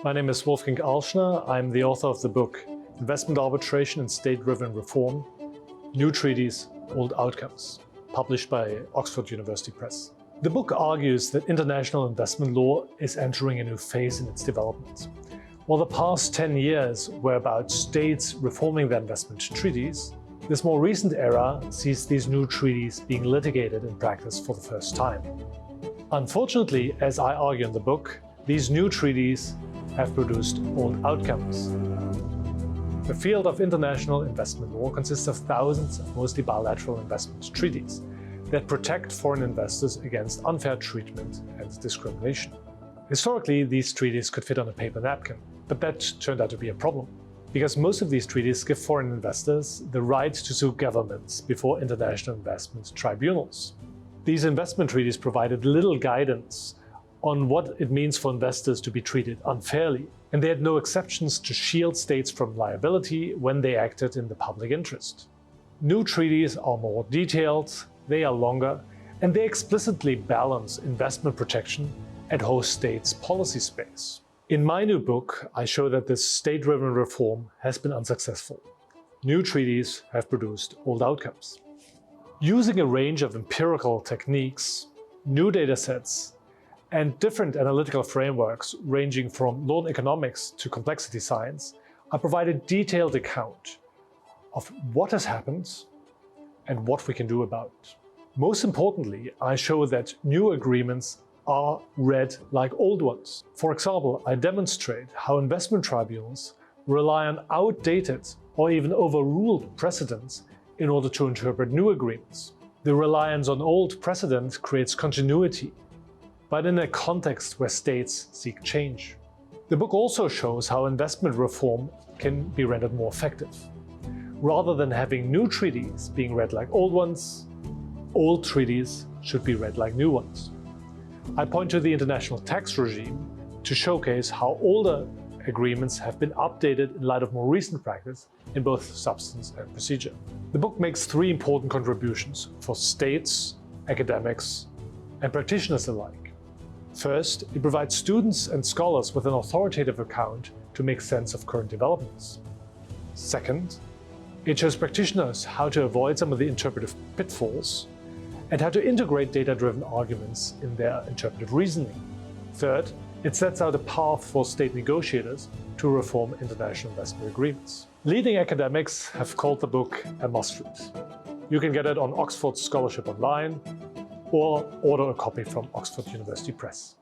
My name is Wolfgang Alschner. I'm the author of the book Investment Arbitration and State-Driven Reform, New Treaties, Old Outcomes, published by Oxford University Press. The book argues that international investment law is entering a new phase in its development. While the past 10 years were about states reforming their investment treaties, this more recent era sees these new treaties being litigated in practice for the first time. Unfortunately, as I argue in the book, these new treaties have produced old outcomes. The field of international investment law consists of thousands of mostly bilateral investment treaties that protect foreign investors against unfair treatment and discrimination. Historically, these treaties could fit on a paper napkin, but that turned out to be a problem, because most of these treaties give foreign investors the right to sue governments before international investment tribunals. These investment treaties provided little guidance on what it means for investors to be treated unfairly, and they had no exceptions to shield states from liability when they acted in the public interest. New treaties are more detailed, they are longer, and they explicitly balance investment protection and host states' policy space. In my new book, I show that this state-driven reform has been unsuccessful. New treaties have produced old outcomes. Using a range of empirical techniques, new data sets, and different analytical frameworks ranging from law and economics to complexity science, I provide a detailed account of what has happened and what we can do about it. Most importantly, I show that new agreements are read like old ones. For example, I demonstrate how investment tribunals rely on outdated or even overruled precedents in order to interpret new agreements. The reliance on old precedents creates continuity, but in a context where states seek change. The book also shows how investment reform can be rendered more effective. Rather than having new treaties being read like old ones, old treaties should be read like new ones. I point to the international tax regime to showcase how older agreements have been updated in light of more recent practice in both substance and procedure. The book makes three important contributions for states, academics, and practitioners alike. First, it provides students and scholars with an authoritative account to make sense of current developments. Second, it shows practitioners how to avoid some of the interpretive pitfalls and how to integrate data-driven arguments in their interpretive reasoning. Third, it sets out a path for state negotiators to reform international investment agreements. Leading academics have called the book a must-read. You can get it on Oxford Scholarship Online or order a copy from Oxford University Press.